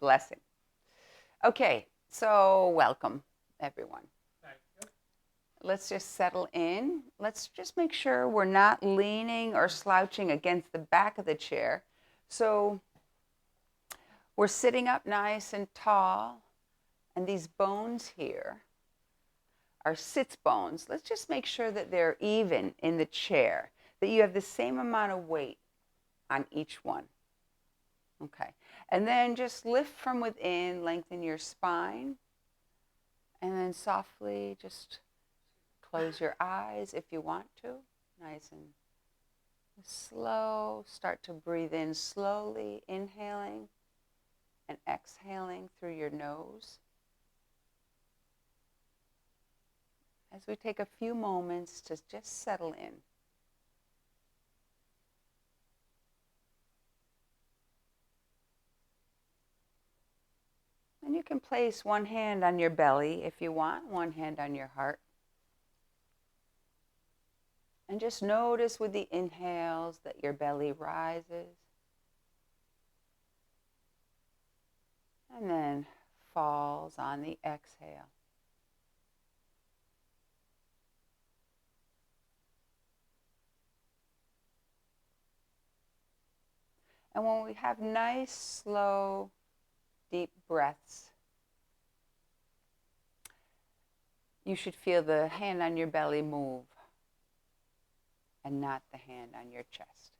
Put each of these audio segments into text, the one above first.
Blessing. Okay, so welcome, everyone. Thank you. Let's just settle in. Let's just make sure we're not leaning or slouching against the back of the chair. So we're sitting up nice and tall, and these bones here are sits bones. Let's just make sure that they're even in the chair, that you have the same amount of weight on each one. Okay. And then just lift from within, lengthen your spine, and then softly just close your eyes if you want to. Nice and slow. Start to breathe in slowly, inhaling and exhaling through your nose. As we take a few moments to just settle in. And you can place one hand on your belly if you want, one hand on your heart. And just notice with the inhales that your belly rises. And then falls on the exhale. And when we have nice, slow, deep breaths, you should feel the hand on your belly move and not the hand on your chest.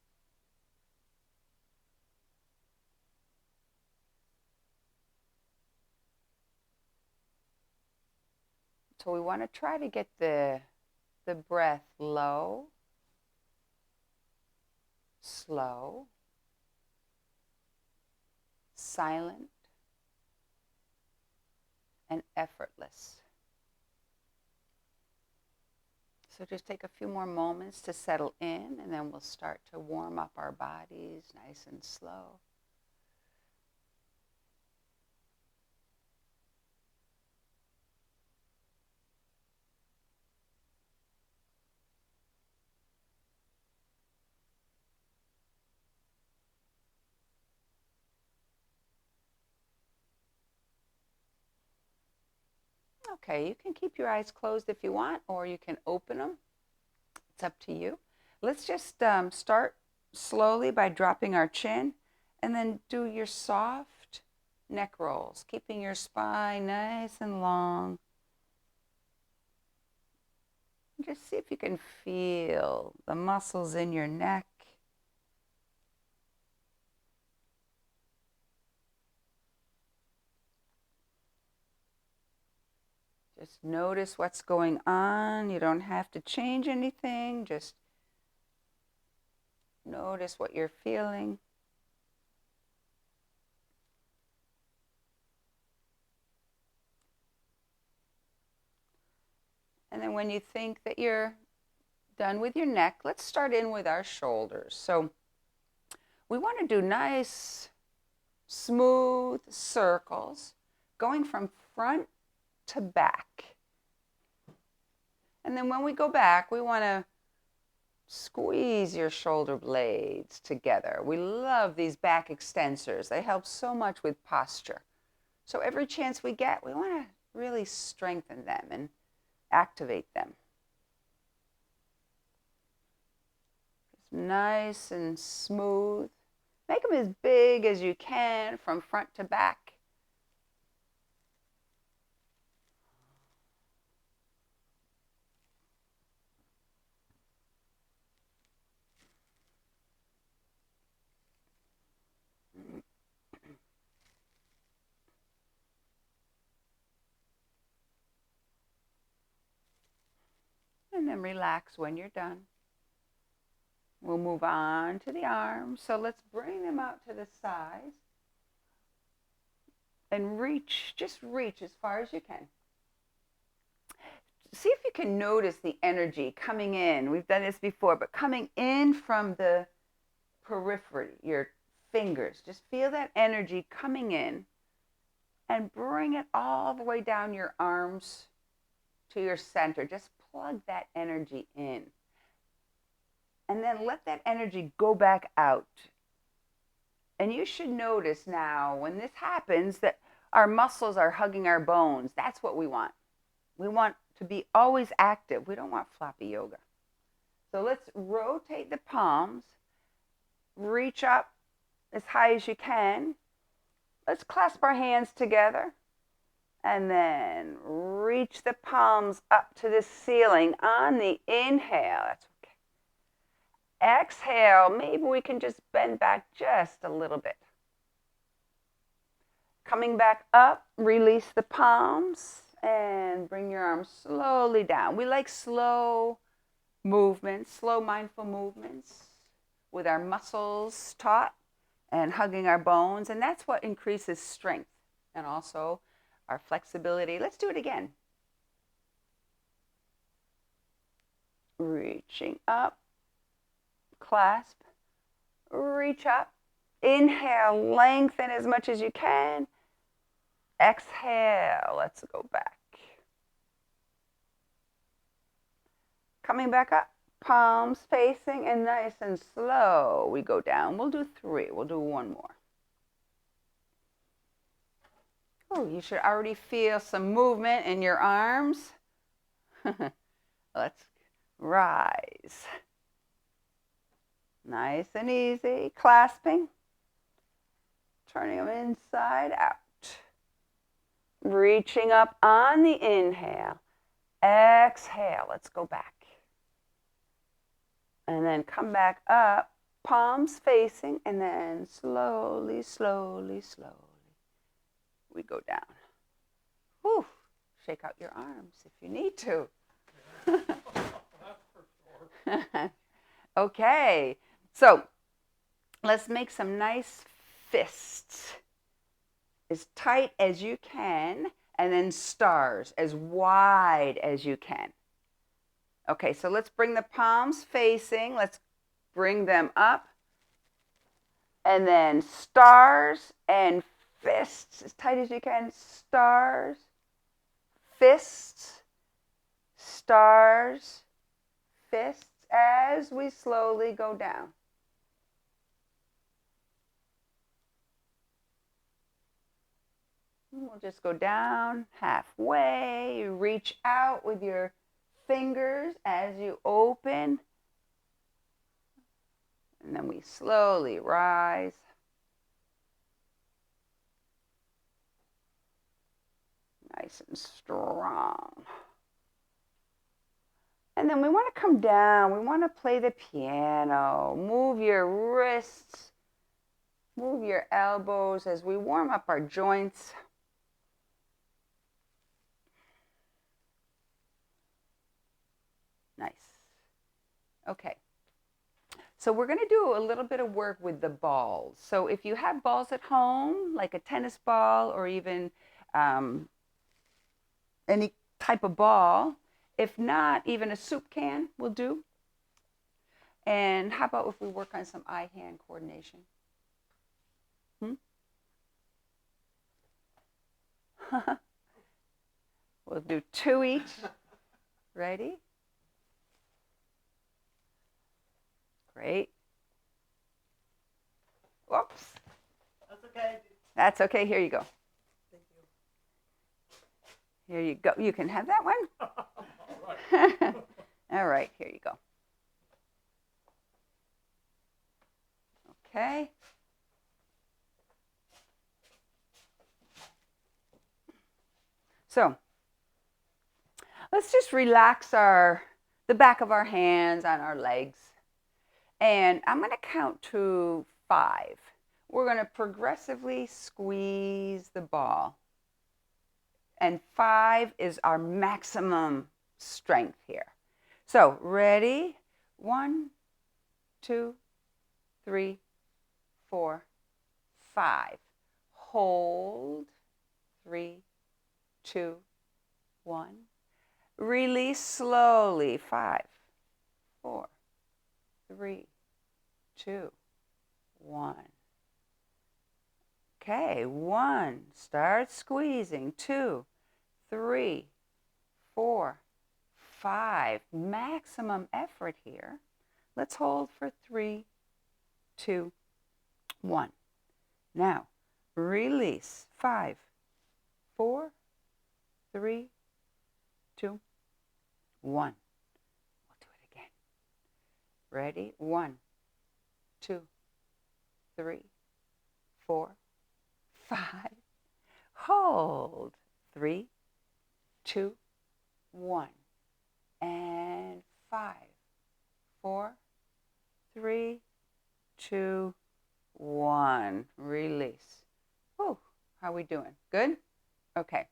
So we want to try to get the breath low, slow, silent, and effortless. So just take a few more moments to settle in, and then we'll start to warm up our bodies nice and slow. Okay, you can keep your eyes closed if you want, or you can open them. It's up to you. Let's just start slowly by dropping our chin, and then do your soft neck rolls, keeping your spine nice and long. Just see if you can feel the muscles in your neck. Just notice what's going on. You don't have to change anything. Just notice what you're feeling. And then when you think that you're done with your neck, let's start in with our shoulders. So we want to do nice, smooth circles going from front to back. And then when we go back, we want to squeeze your shoulder blades together. We love these back extensors. They help so much with posture. So every chance we get, we want to really strengthen them and activate them. Just nice and smooth. Make them as big as you can from front to back. And then relax when you're done. We'll move on to the arms. So let's bring them out to the sides. And reach, just reach as far as you can. See if you can notice the energy coming in. We've done this before, but coming in from the periphery, your fingers. Just feel that energy coming in and bring it all the way down your arms to your center. Just plug that energy in. And then let that energy go back out And you should notice now when this happens that our muscles are hugging our bones. That's what we want. We want to be always active. We don't want floppy yoga. So let's rotate the palms. Reach up as high as you can. Let's clasp our hands together. And then reach the palms up to the ceiling on the inhale. That's okay. Exhale, maybe we can just bend back just a little bit. Coming back up, release the palms and bring your arms slowly down. We like slow movements, slow mindful movements with our muscles taut and hugging our bones. And that's what increases strength and also our flexibility. Let's do it again. Reaching up, clasp, reach up. Inhale, lengthen as much as you can. Exhale, let's go back. Coming back up, palms facing, and nice and slow we go down. We'll do 3. We'll do 1 more. Oh, you should already feel some movement in your arms. Let's rise. Nice and easy, clasping. Turning them inside out. Reaching up on the inhale. Exhale, let's go back. And then come back up, palms facing, and then slowly, slowly, slowly, we go down. Whew. Shake out your arms if you need to. That's for sure. Okay, so let's make some nice fists. As tight as you can, and then stars as wide as you can. Okay, so let's bring the palms facing. Let's bring them up. And then stars and fists as tight as you can. Stars, fists, stars, fists as we slowly go down. We'll just go down halfway. You reach out with your fingers as you open. And then we slowly rise. Nice and strong. And then we want to come down. We want to play the piano. Move your wrists. Move your elbows as we warm up our joints. Nice. Okay. So we're going to do a little bit of work with the balls. So if you have balls at home, like a tennis ball or even any type of ball, if not, even a soup can will do. And how about if we work on some eye-hand coordination? We'll do 2 each. Ready? Great. Whoops. That's okay. That's okay. Here you go. Thank you. Here you go. You can have that one. All right. All right. Here you go. Okay. So let's just relax the back of our hands on our legs. And I'm going to count to 5. We're going to progressively squeeze the ball. And 5 is our maximum strength here. So ready? 1, 2, 3, 4, 5. Hold. 3, 2, 1. Release slowly. 5, 4, 3, 2, 1. Okay, 1. Start squeezing. 2, 3, 4, 5. Maximum effort here. Let's hold for 3, 2, 1. Now, release. 5, 4, 3, 2, 1. We'll do it again. Ready? 1, 2, 3, 4, 5. Hold. 3, 2, 1. And 5, 4, 3, 2, 1. Release. Whew. How are we doing? Good? Okay.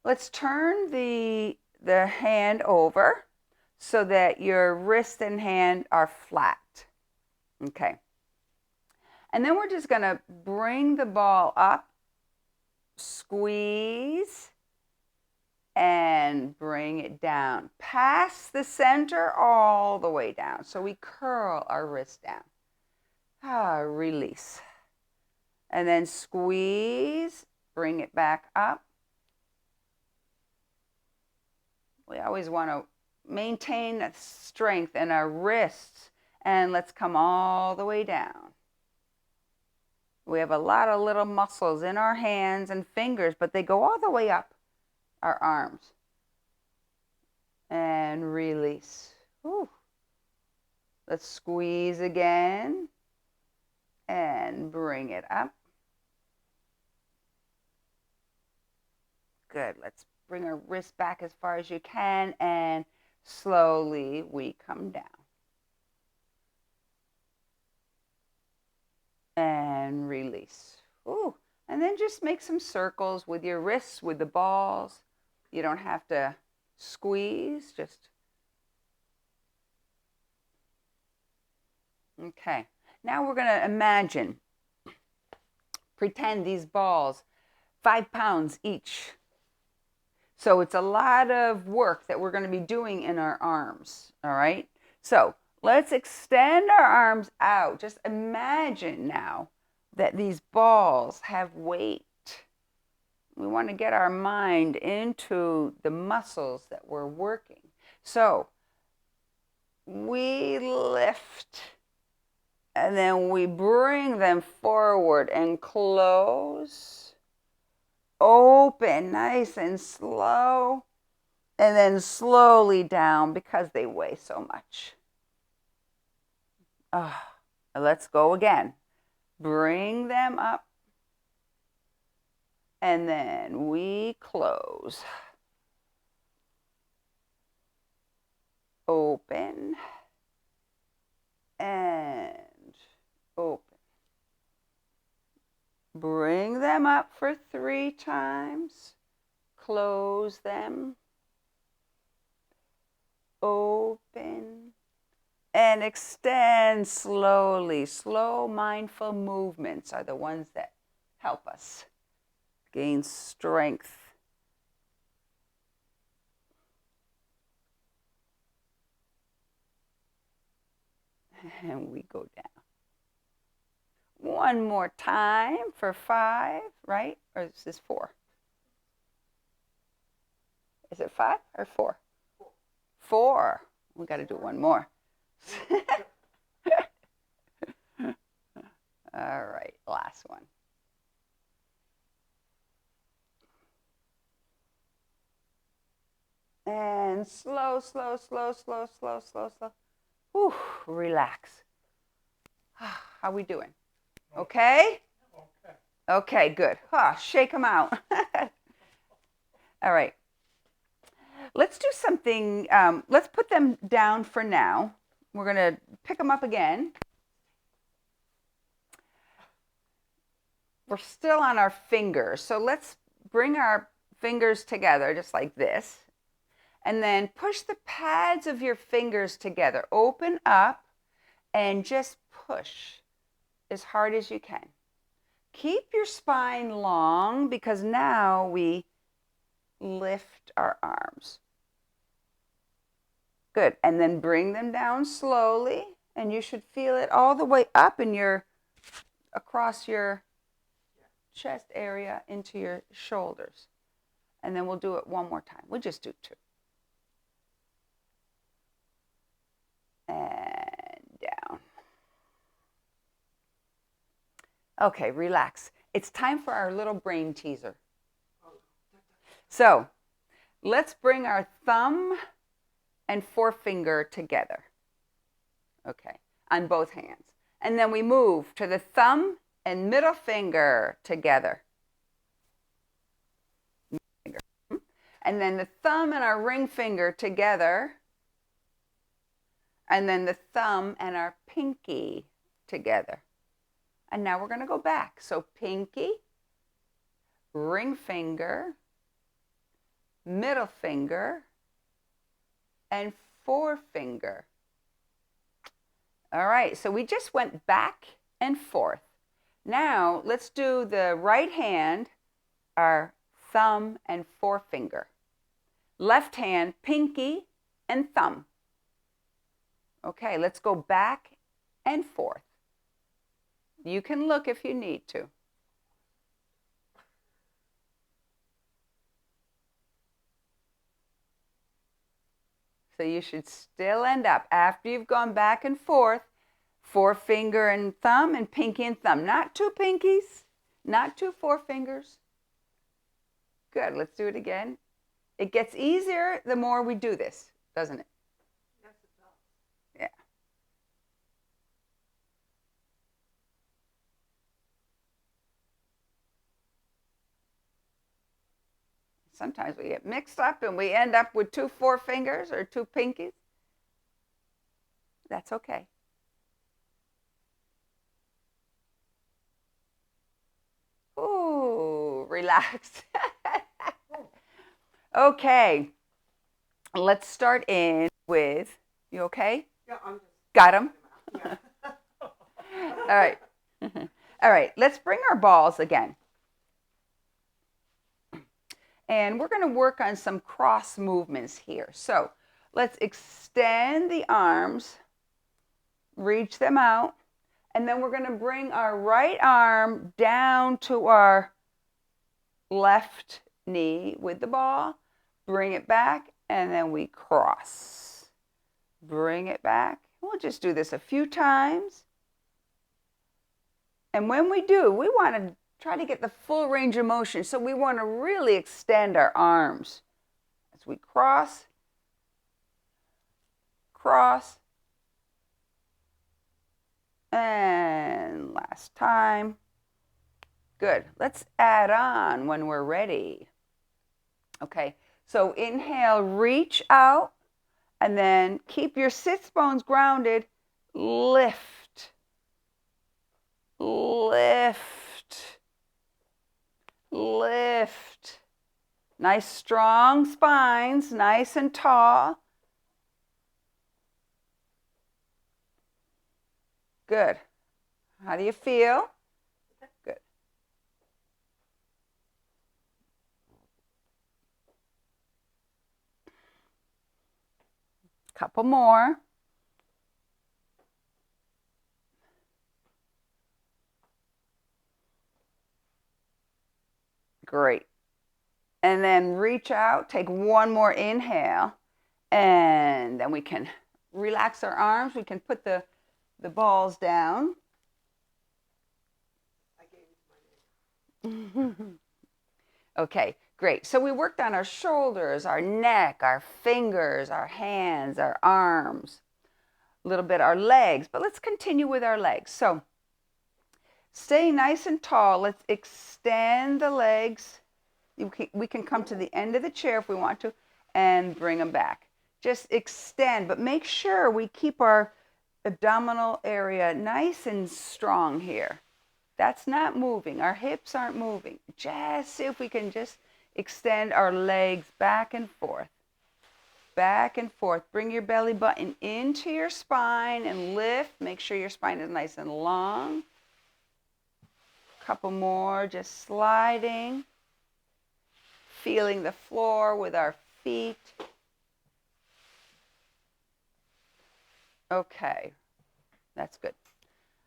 Let's turn the hand over so that your wrist and hand are flat. Okay. And then we're just going to bring the ball up, squeeze, and bring it down. Past the center all the way down. So we curl our wrist down. Release. And then squeeze, bring it back up. We always want to maintain that strength in our wrists. And let's come all the way down. We have a lot of little muscles in our hands and fingers, but they go all the way up our arms. And release. Whew. Let's squeeze again. And bring it up. Good. Let's bring our wrist back as far as you can, and slowly we come down. And release. Ooh. And then just make some circles with your wrists, with the balls. You don't have to squeeze, just. Okay. Now we're going to imagine, pretend these balls, 5 pounds each. So it's a lot of work that we're going to be doing in our arms, all right? So let's extend our arms out. Just imagine now that these balls have weight. We want to get our mind into the muscles that we're working. So we lift, and then we bring them forward and close. Open, nice and slow, and then slowly down because they weigh so much. Let's go again. Bring them up, and then we close. Open, and open. Bring them up for 3 times. Close them. Open. And extend slowly. Slow, mindful movements are the ones that help us gain strength. And we go down. One more time for 5, right? Or is this 4? Is it 5 or 4? 4. We got to do one more. All right, last one. And slow, slow, slow, slow, slow, slow, slow. Whew, relax. How we doing? Okay? Okay, good. Shake them out. All right. Let's do something. Let's put them down for now. We're going to pick them up again. We're still on our fingers. So let's bring our fingers together just like this. And then push the pads of your fingers together. Open up and just push as hard as you can. Keep your spine long because now we lift our arms. Good. And then bring them down slowly, and you should feel it all the way up in across your chest area into your shoulders. And then we'll do it one more time. We'll just do 2. And down. Okay, relax. It's time for our little brain teaser. So let's bring our thumb and forefinger together. Okay, on both hands. And then we move to the thumb and middle finger together. And then the thumb and our ring finger together. And then the thumb and our pinky together. And now we're going to go back. So pinky, ring finger, middle finger, and forefinger. All right, so we just went back and forth. Now let's do the right hand, our thumb and forefinger. Left hand, pinky and thumb. Okay, let's go back and forth. You can look if you need to. So you should still end up, after you've gone back and forth, forefinger and thumb and pinky and thumb. Not two pinkies, not two forefingers. Good, let's do it again. It gets easier the more we do this, doesn't it? Yes, it does. Yeah. Sometimes we get mixed up and we end up with two forefingers or two pinkies. That's okay. Ooh, relax. Okay, let's start in with, you okay? Yeah, I'm just. Got them? Yeah. All right. All right, let's bring our balls again. And we're going to work on some cross movements here. So let's extend the arms, reach them out, and then we're going to bring our right arm down to our left knee with the ball, bring it back, and then we cross. Bring it back. We'll just do this a few times. And when we do, we want to try to get the full range of motion. So we want to really extend our arms as we cross, cross, and last time. Good. Let's add on when we're ready. Okay, so inhale, reach out, and then keep your sits bones grounded. Lift, lift, lift. Nice strong spines, nice and tall. Good. How do you feel? Good. Couple more. Great. And then reach out, take one more inhale, and then we can relax our arms. We can put the balls down. I gave you my name. Okay, great. So we worked on our shoulders, our neck, our fingers, our hands, our arms, a little bit our legs, but let's continue with our legs. So stay nice and tall. Let's extend the legs. We can come to the end of the chair if we want to and bring them back. Just extend, but make sure we keep our abdominal area nice and strong here. That's not moving. Our hips aren't moving. Just see if we can just extend our legs back and forth. Back and forth. Bring your belly button into your spine and lift. Make sure your spine is nice and long. Couple more, just sliding. Feeling the floor with our feet. Okay, that's good.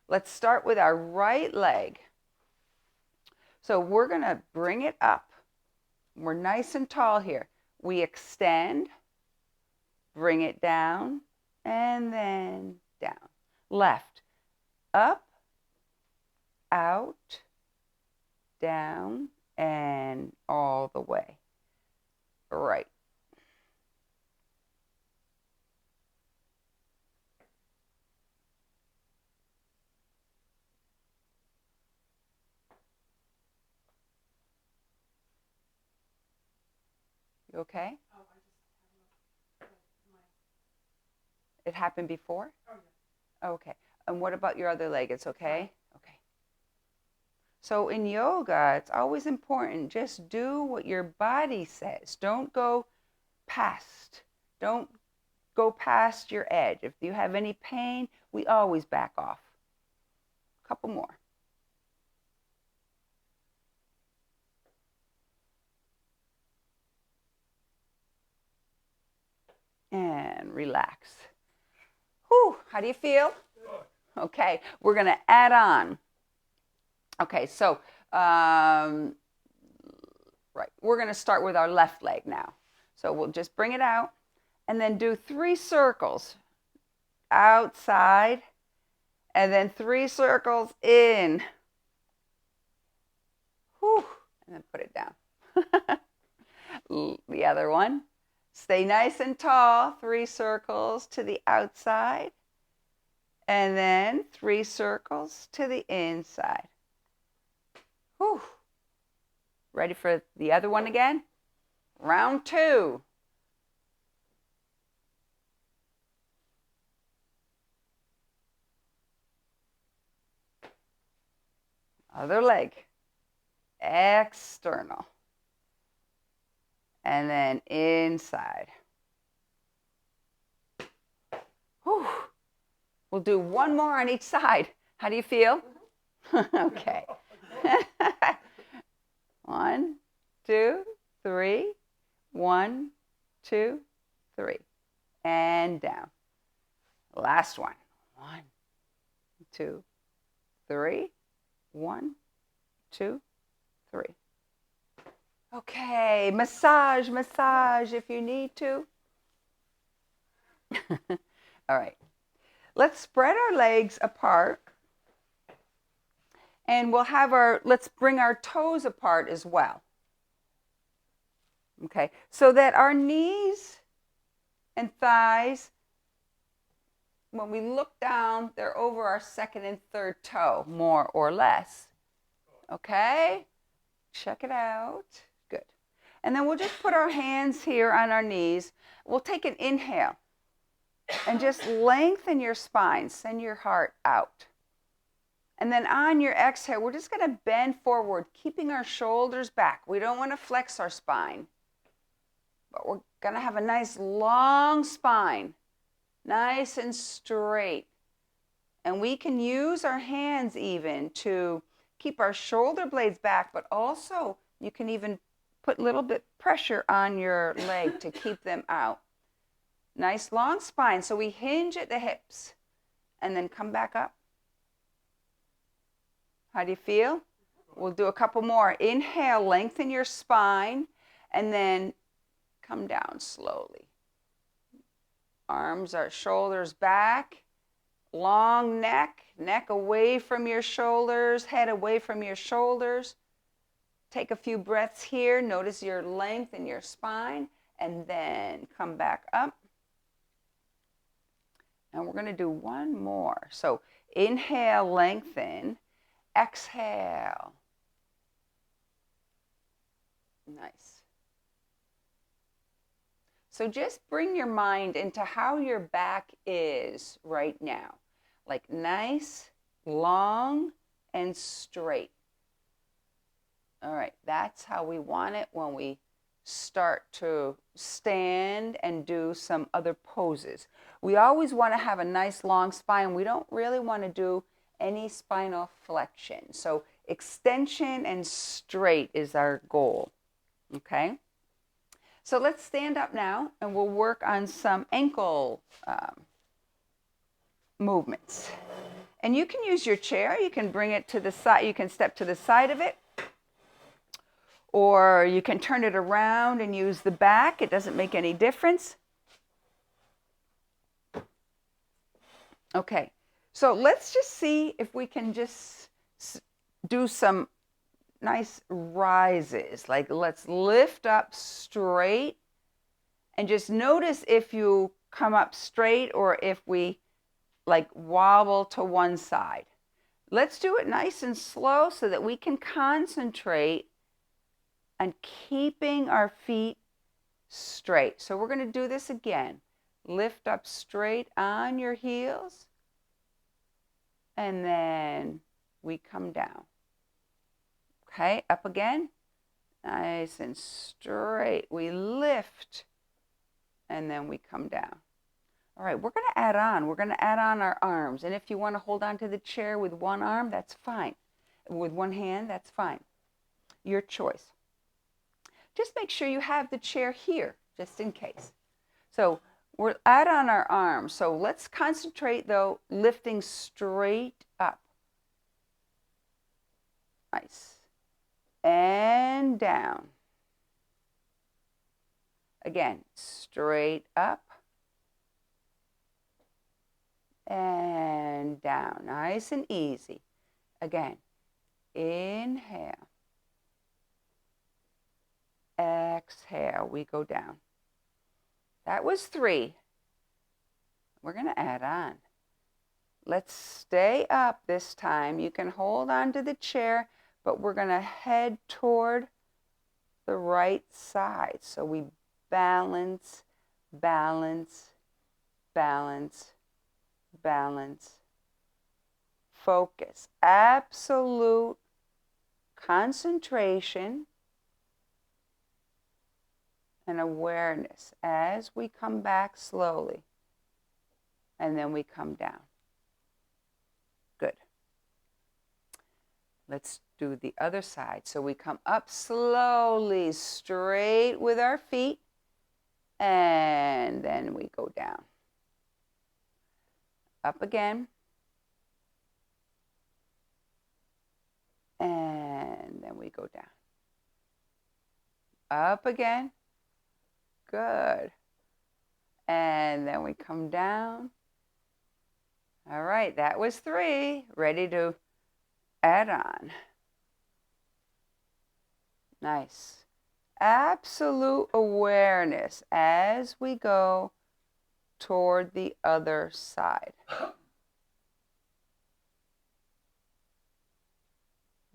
Let's start with our right leg. So we're going to bring it up. We're nice and tall here. We extend, bring it down, and then down. Left, up, out, down, and all the way. Right. You okay? Oh, I just have my. It happened before? Oh, yeah. Okay. And what about your other leg? It's okay? Okay. So in yoga, it's always important. Just do what your body says. Don't go past. Don't go past your edge. If you have any pain, we always back off. A couple more. And relax. Whew, how do you feel? Okay, we're going to add on. Okay, so, right, we're going to start with our left leg now. So we'll just bring it out and then do 3 circles outside and then 3 circles in. Whew, and then put it down. The other one. Stay nice and tall, 3 circles to the outside, and then 3 circles to the inside. Whew. Ready for the other one again? Round 2. Other leg. External. And then inside. Whew. We'll do 1 more on each side. How do you feel? Okay. 1, 2, 3. 1, 2, 3. And down. Last one. 1, 2, 3. 1, 2, 3. Okay, massage if you need to. All right, let's spread our legs apart and let's bring our toes apart as well. Okay, so that our knees and thighs, when we look down, they're over our 2nd and 3rd toe, more or less. Okay, check it out. Good. And then we'll just put our hands here on our knees. We'll take an inhale and just lengthen your spine, send your heart out. And then on your exhale, we're just going to bend forward, keeping our shoulders back. We don't want to flex our spine, but we're going to have a nice long spine, nice and straight. And we can use our hands even to keep our shoulder blades back, but also you can even put a little bit pressure on your leg to keep them out. Nice long spine. So we hinge at the hips and then come back up. How do you feel? We'll do a couple more. Inhale, lengthen your spine, and then come down slowly. Arms or shoulders back. Long neck, neck away from your shoulders, head away from your shoulders. Take a few breaths here. Notice your length in your spine, and then come back up. And we're going to do 1 more. So inhale, lengthen. Exhale. Nice. So just bring your mind into how your back is right now. Like nice, long, and straight. All right, that's how we want it when we start to stand and do some other poses. We always want to have a nice long spine. We don't really want to do any spinal flexion. So extension and straight is our goal. Okay? So let's stand up now and we'll work on some ankle movements. And you can use your chair. You can bring it to the side. You can step to the side of it. Or you can turn it around and use the back. It doesn't make any difference. Okay. So let's just see if we can just do some nice rises. Like let's lift up straight and just notice if you come up straight or if we like wobble to one side. Let's do it nice and slow so that we can concentrate on keeping our feet straight. So we're going to do this again. Lift up straight on your heels, and then we come down. Okay, up again. Nice and straight. We lift, and then we come down. All right, we're going to add on. We're going to add on our arms. And if you want to hold on to the chair with one arm, that's fine. With one hand, that's fine. Your choice. Just make sure you have the chair here, just in case. So we'll add on our arms. So let's concentrate, though, lifting straight up. Nice. And down. Again, straight up. And down. Nice and easy. Again, inhale. Exhale, we go down. That was 3. We're going to add on. Let's stay up this time. You can hold on to the chair, but we're going to head toward the right side. So we balance, balance, balance, balance. Focus. Absolute concentration and awareness as we come back slowly, and then we come down. Good. Let's do the other side. So we come up slowly, straight with our feet, and then we go down. Up again, and then we go down. Up again. Good. And then we come down. All right, that was 3. Ready to add on. Nice. Absolute awareness as we go toward the other side.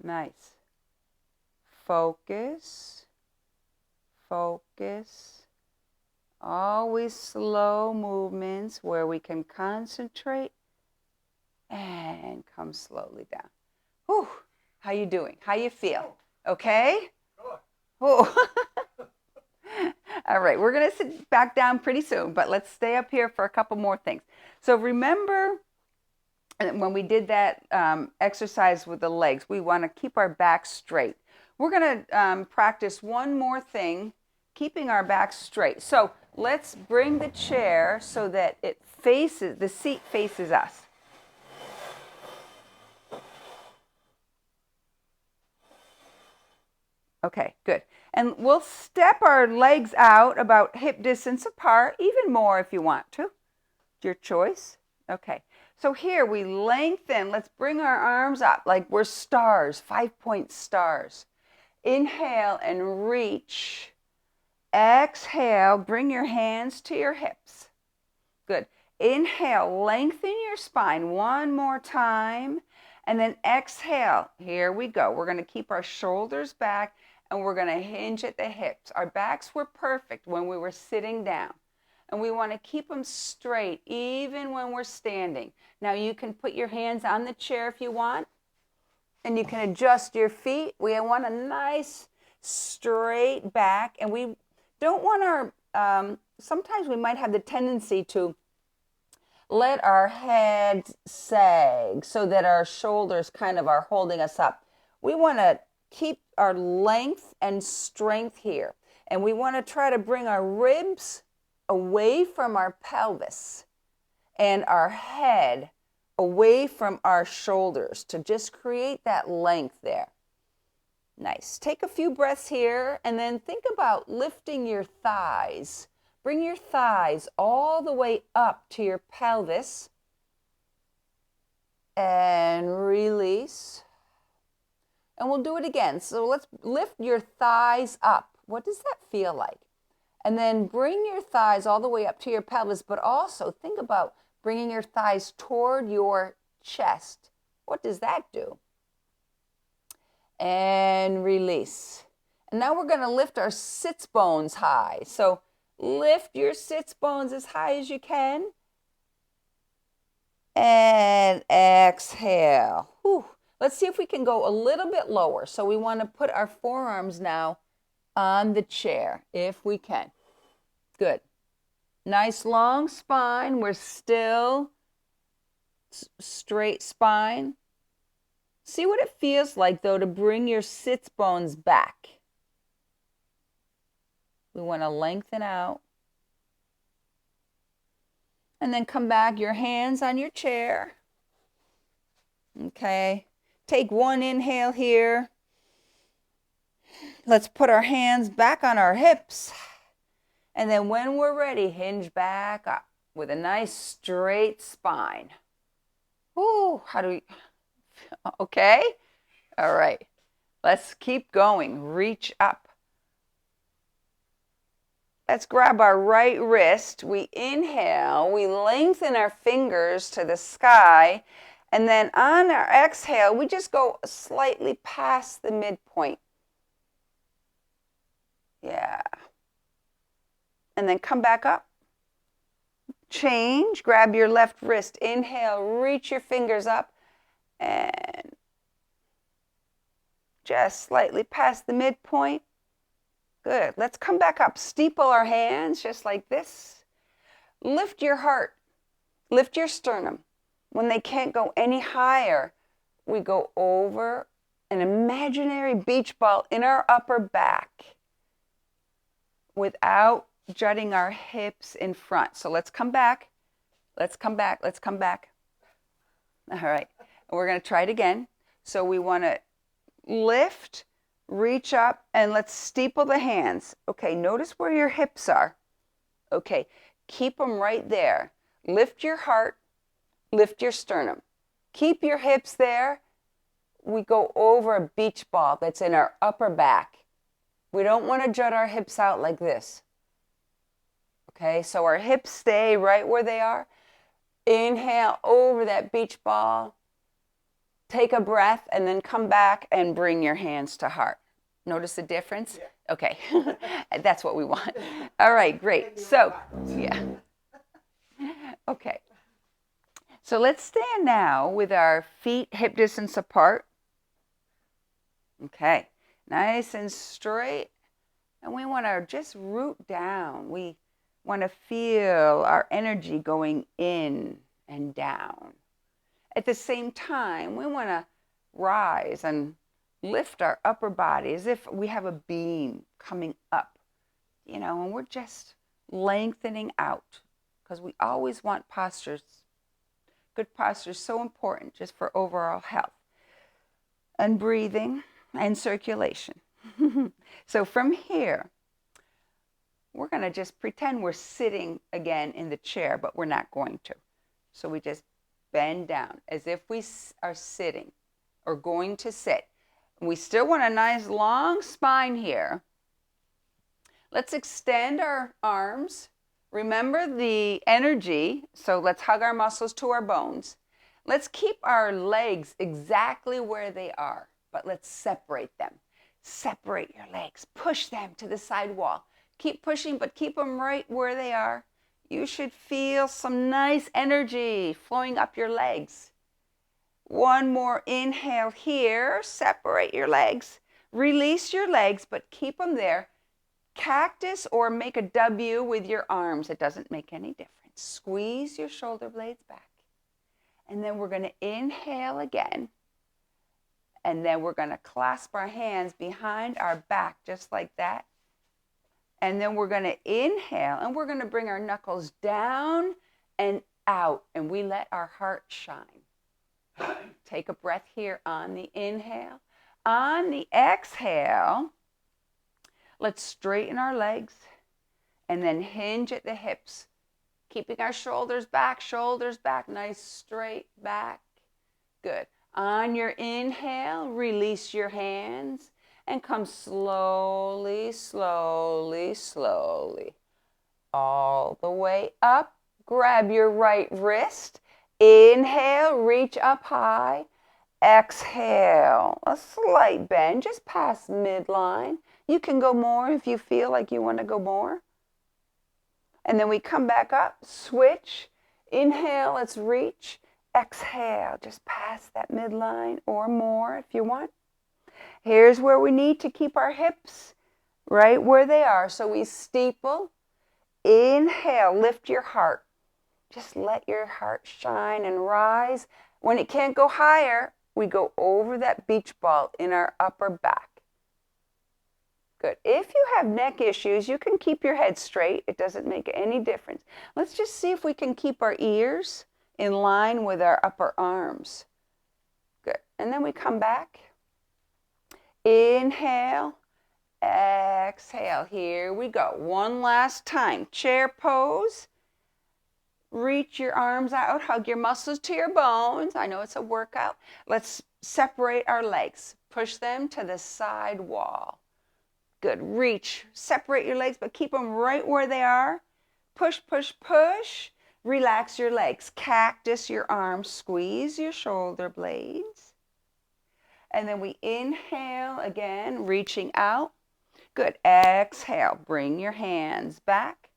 Nice. Focus. Focus. Always slow movements where we can concentrate and come slowly down. Whew. How you doing? How you feel? Okay? Oh. All right, we're going to sit back down pretty soon, but let's stay up here for a couple more things. So remember when we did that exercise with the legs, we want to keep our back straight. We're going to practice one more thing, keeping our back straight. So let's bring the chair so that it faces, the seat faces us. Okay, good. And we'll step our legs out about hip distance apart, even more if you want to. Your choice. Okay, so here we lengthen. Let's bring our arms up like we're stars, 5-point stars. Inhale and reach. Exhale, bring your hands to your hips. Good. Inhale, lengthen your spine one more time. And then exhale. Here we go. We're going to keep our shoulders back and we're going to hinge at the hips. Our backs were perfect when we were sitting down. And we want to keep them straight even when we're standing. Now you can put your hands on the chair if you want. And you can adjust your feet. We want a nice straight back. And we don't want our, sometimes we might have the tendency to let our head sag so that our shoulders kind of are holding us up. We want to keep our length and strength here. And we want to try to bring our ribs away from our pelvis and our head away from our shoulders to just create that length there. Nice. Take a few breaths here and then think about lifting your thighs. Bring your thighs all the way up to your pelvis and release. And we'll do it again. So let's lift your thighs up. What does that feel like? And then bring your thighs all the way up to your pelvis, but also think about bringing your thighs toward your chest. What does that do? And release. And now we're going to lift our sits bones high. So lift your sits bones as high as you can. And exhale. Whew. Let's see if we can go a little bit lower. So we want to put our forearms now on the chair, if we can. Good. Nice long spine. We're still straight spine. See what it feels like, though, to bring your sits bones back. We want to lengthen out. And then come back, your hands on your chair. Okay. Take one inhale here. Let's put our hands back on our hips. And then when we're ready, hinge back up with a nice straight spine. Ooh, how do we, okay? All right, let's keep going. Reach up. Let's grab our right wrist. We inhale, we lengthen our fingers to the sky, and then on our exhale, we just go slightly past the midpoint. Yeah. And then come back up. Change, grab your left wrist. Inhale, reach your fingers up, and just slightly past the midpoint. Good. Let's come back up. Steeple our hands just like this. Lift your heart. Lift your sternum. When they can't go any higher, we go over an imaginary beach ball in our upper back without jutting our hips in front. So let's come back. Let's come back. Let's come back. All right. We're going to try it again. So we want to lift, reach up, and let's steeple the hands. Okay, notice where your hips are. Okay, keep them right there. Lift your heart, lift your sternum. Keep your hips there. We go over a beach ball that's in our upper back. We don't want to jut our hips out like this. Okay, so our hips stay right where they are. Inhale over that beach ball. Take a breath and then come back and bring your hands to heart. Notice the difference? Yeah. Okay, that's what we want. All right, great. So, yeah. Okay. So let's stand now with our feet hip distance apart. Okay, nice and straight. And we want to just root down. We want to feel our energy going in and down. At the same time, we want to rise and lift our upper body as if we have a beam coming up, you know, and we're just lengthening out because we always want postures. Good posture is so important just for overall health and breathing and circulation. So from here, we're going to just pretend we're sitting again in the chair, but we're not going to. So we just bend down as if we are sitting or going to sit. We still want a nice long spine here. Let's extend our arms. Remember the energy, so let's hug our muscles to our bones. Let's keep our legs exactly where they are, but let's separate them. Separate your legs. Push them to the side wall. Keep pushing, but keep them right where they are. You should feel some nice energy flowing up your legs. One more inhale here. Separate your legs. Release your legs, but keep them there. Cactus or make a W with your arms. It doesn't make any difference. Squeeze your shoulder blades back. And then we're going to inhale again. And then we're going to clasp our hands behind our back just like that. And then we're going to inhale and we're going to bring our knuckles down and out. And we let our heart shine. Take a breath here on the inhale. On the exhale, let's straighten our legs and then hinge at the hips. Keeping our shoulders back, nice straight back. Good. On your inhale, release your hands and come slowly, slowly, slowly. All the way up. Grab your right wrist. Inhale, reach up high. Exhale, a slight bend, just past midline. You can go more if you feel like you want to go more. And then we come back up, switch. Inhale, let's reach. Exhale, just past that midline or more if you want. Here's where we need to keep our hips right where they are. So we steeple. Inhale, lift your heart. Just let your heart shine and rise. When it can't go higher, we go over that beach ball in our upper back. Good. If you have neck issues, you can keep your head straight. It doesn't make any difference. Let's just see if we can keep our ears in line with our upper arms. Good. And then we come back. Inhale. Exhale. Here we go. One last time. Chair pose. Reach your arms out. Hug your muscles to your bones. I know it's a workout. Let's separate our legs. Push them to the side wall. Good. Reach. Separate your legs, but keep them right where they are. Push, push, push. Relax your legs. Cactus your arms. Squeeze your shoulder blades. And then we inhale again, reaching out. Good. Exhale. Bring your hands back.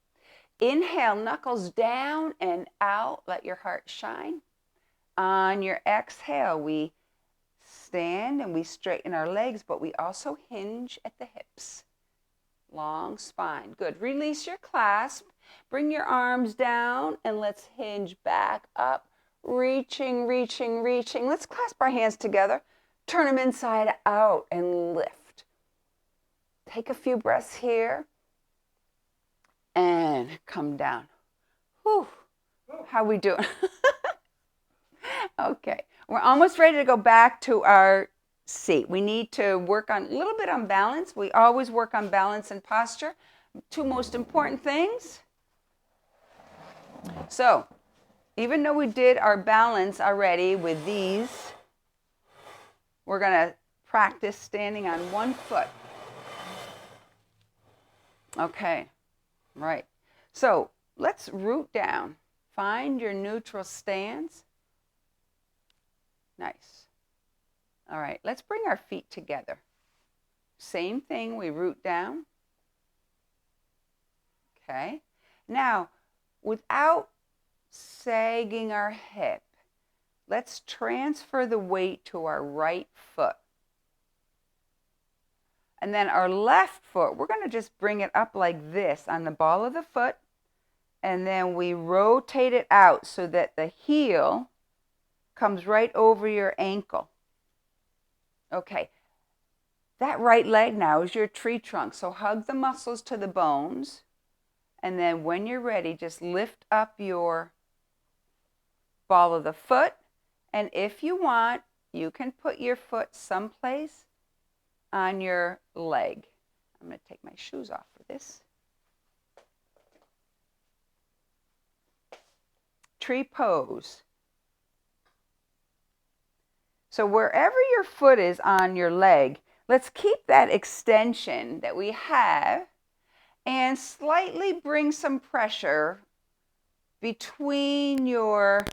Inhale, knuckles down and out. Let your heart shine. On your exhale, we stand and we straighten our legs, but we also hinge at the hips. Long spine. Good. Release your clasp. Bring your arms down and let's hinge back up. Reaching, reaching, reaching. Let's clasp our hands together. Turn them inside out and lift. Take a few breaths here and come down. Whew. How we doing? Okay. We're almost ready to go back to our seat. We need to work on a little bit on balance. We always work on balance and posture. Two most important things. So, even though we did our balance already with these, we're going to practice standing on one foot. Okay, right. So, let's root down. Find your neutral stance. Nice. All right, let's bring our feet together. Same thing, we root down. Okay. Now, without sagging our hip, let's transfer the weight to our right foot. And then our left foot, we're going to just bring it up like this on the ball of the foot. And then we rotate it out so that the heel comes right over your ankle. Okay. That right leg now is your tree trunk. So hug the muscles to the bones. And then when you're ready, just lift up your ball of the foot. And if you want, you can put your foot someplace on your leg. I'm going to take my shoes off for this. Tree pose. So wherever your foot is on your leg, let's keep that extension that we have and slightly bring some pressure between your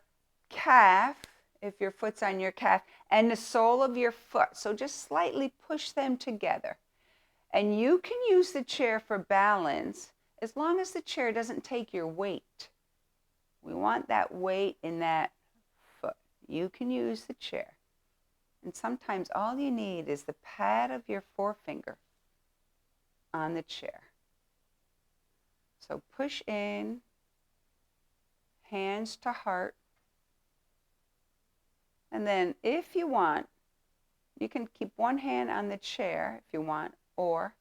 calf, if your foot's on your calf, and the sole of your foot. So just slightly push them together. And you can use the chair for balance as long as the chair doesn't take your weight. We want that weight in that foot. You can use the chair. And sometimes all you need is the pad of your forefinger on the chair. So push in, hands to heart. And then if you want, you can keep one hand on the chair if you want, or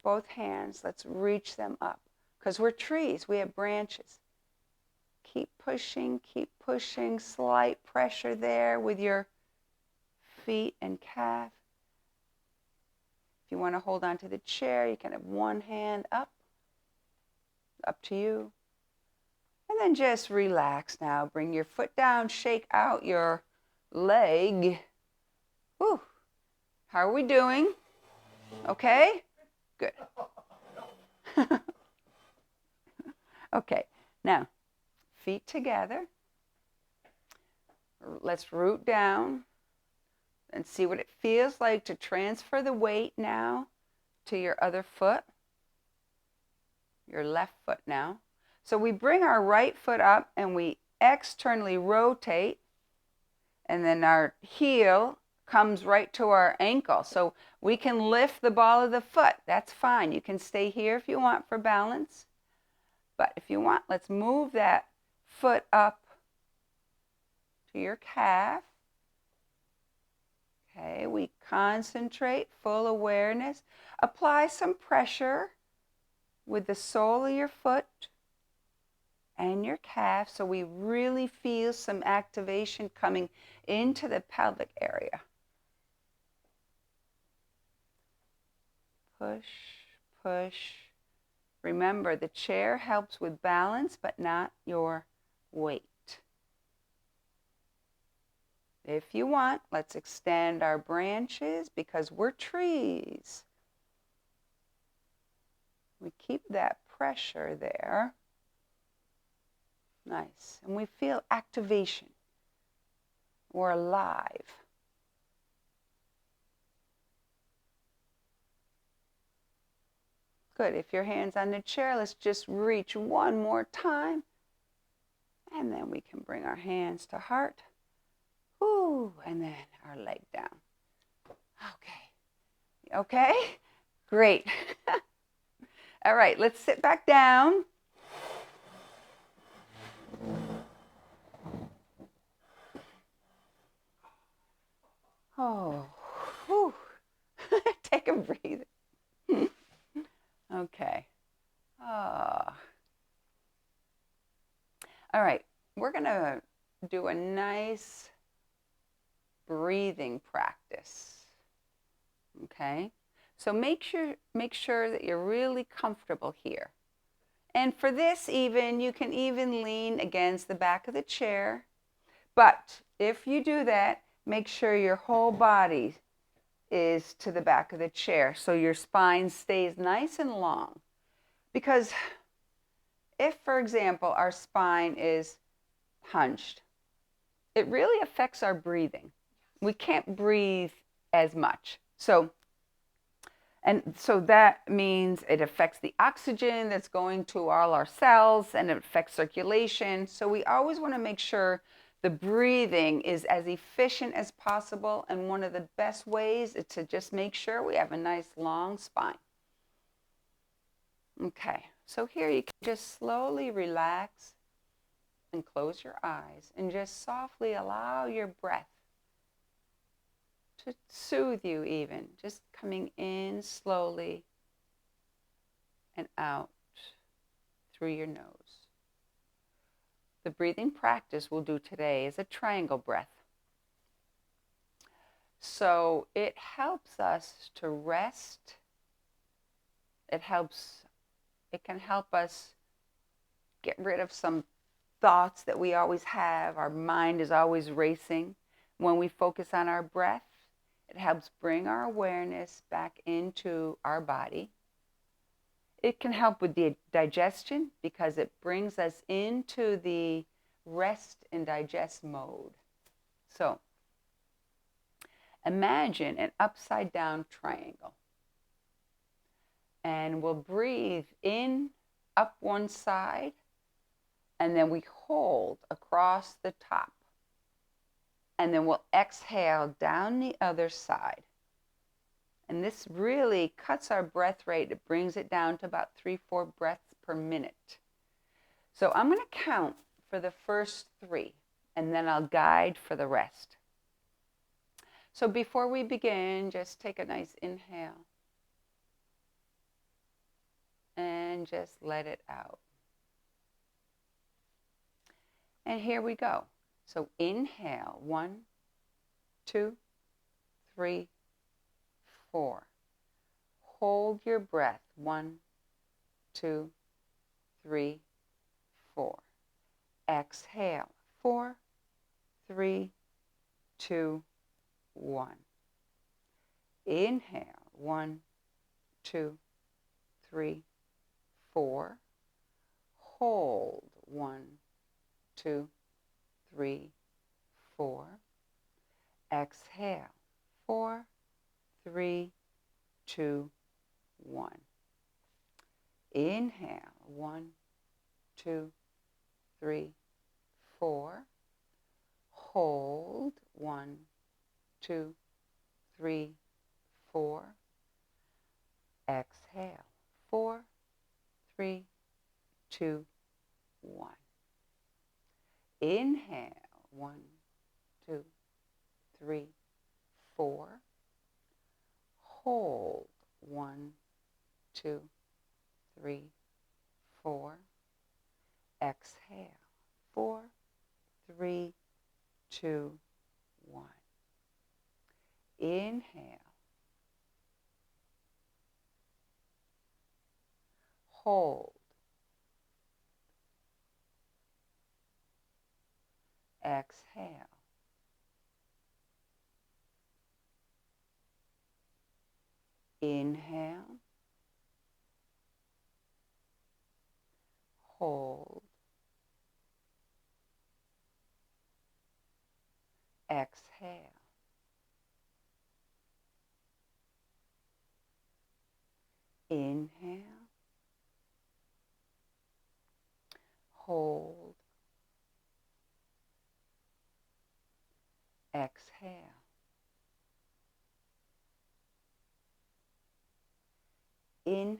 both hands, let's reach them up. Because we're trees, we have branches. Keep pushing, slight pressure there with your feet and calf. If you want to hold on to the chair, you can have one hand up to you. And then just relax now. Bring your foot down, shake out your leg. Whew. How are we doing? Okay? Good. Okay, now, feet together. Let's root down and see what it feels like to transfer the weight now to your other foot, your left foot now. So we bring our right foot up and we externally rotate, and then our heel comes right to our ankle. So we can lift the ball of the foot. That's fine. You can stay here if you want for balance. But if you want, let's move that foot up to your calf. Okay, we concentrate, full awareness. Apply some pressure with the sole of your foot and your calf so we really feel some activation coming into the pelvic area. Push, push. Remember, the chair helps with balance, but not your weight. If you want, let's extend our branches because we're trees. We keep that pressure there. Nice. And we feel activation. We're alive. Good. If your hand's on the chair, let's just reach one more time. And then we can bring our hands to heart. Ooh, and then our leg down. Okay. Okay? Great. All right, let's sit back down. Oh, whew. Take a breathe. Okay. Oh. All right, we're going to do a nice breathing practice. Okay? So make sure that you're really comfortable here. And for this even, you can even lean against the back of the chair. But if you do that, make sure your whole body is to the back of the chair so your spine stays nice and long. Because if, for example, our spine is hunched, it really affects our breathing. We can't breathe as much. So that means it affects the oxygen that's going to all our cells, and it affects circulation. So we always want to make sure the breathing is as efficient as possible. And one of the best ways is to just make sure we have a nice long spine. Okay, so here you can just slowly relax and close your eyes and just softly allow your breath to soothe you even, just coming in slowly and out through your nose. The breathing practice we'll do today is a triangle breath. So it helps us to rest. It can help us get rid of some thoughts that we always have. Our mind is always racing. When we focus on our breath, it helps bring our awareness back into our body. It can help with the digestion because it brings us into the rest and digest mode. So, imagine an upside down triangle. And we'll breathe in, up one side, and then we hold across the top. And then we'll exhale down the other side. And this really cuts our breath rate. It brings it down to about 3-4 breaths per minute. So I'm going to count for the first 3, and then I'll guide for the rest. So before we begin, just take a nice inhale. And just let it out. And here we go. So inhale, 1, 2, 3, 4. Hold your breath, 1, 2, 3, 4. Exhale, 4, 3, 2, 1. Inhale. 1, 2, 3, 4. Hold. 1, 2, 3, 4. Exhale. 4, 3, 2, 1. Inhale. 1, 2, 3, 4. Hold. 1, 2, 3, 4. Exhale. 4, 3, 2, 1. Inhale. 1, 2, 3, 4. Hold. 1, 2, 3, 4. Exhale. 4, 3, 2, 1. Inhale. Hold. Exhale. Inhale. Hold. Exhale. Inhale. Hold. Exhale. Inhale.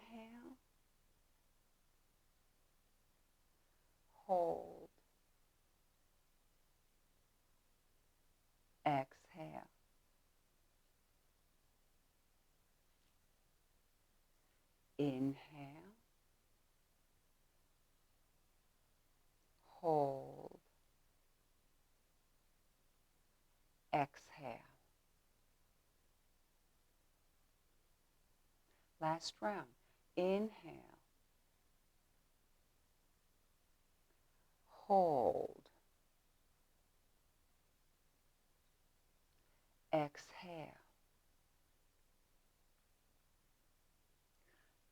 Hold. Exhale. Inhale. Hold. Exhale. Last round. Inhale. Hold. Exhale.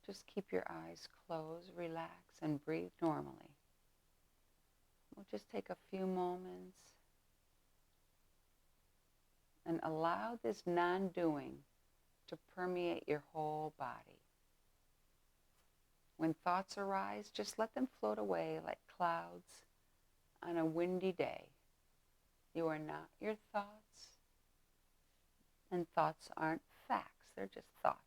Just keep your eyes closed, relax, and breathe normally. We'll just take a few moments and allow this non-doing to permeate your whole body. When thoughts arise, just let them float away like clouds on a windy day. You are not your thoughts, and thoughts aren't facts, they're just thoughts.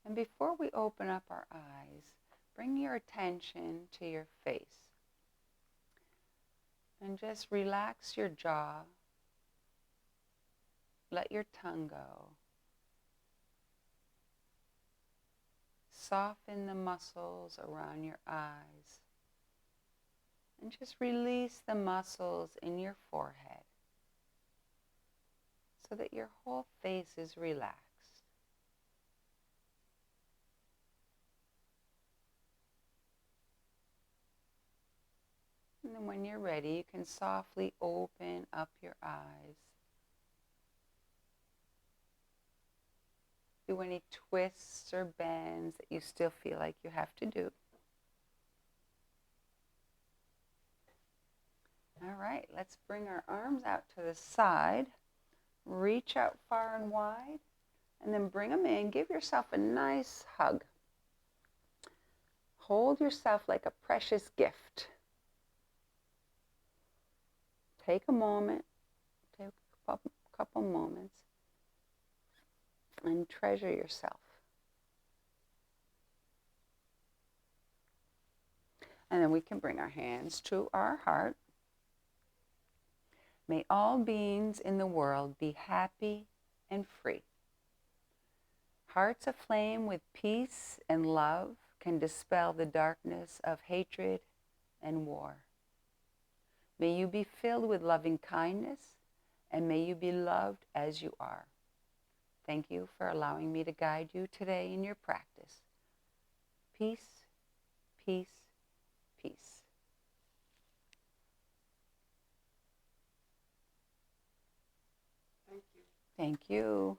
And before we open up our eyes, bring your attention to your face. And just relax your jaw. Let your tongue go. Soften the muscles around your eyes. And just release the muscles in your forehead so that your whole face is relaxed. And then when you're ready, you can softly open up your eyes. Do any twists or bends that you still feel like you have to do. All right, let's bring our arms out to the side. Reach out far and wide, and then bring them in. Give yourself a nice hug. Hold yourself like a precious gift. Take a moment, take a couple moments, and treasure yourself. And then we can bring our hands to our heart. May all beings in the world be happy and free. Hearts aflame with peace and love can dispel the darkness of hatred and war. May you be filled with loving kindness, and may you be loved as you are. Thank you for allowing me to guide you today in your practice. Peace, peace, peace. Thank you. Thank you.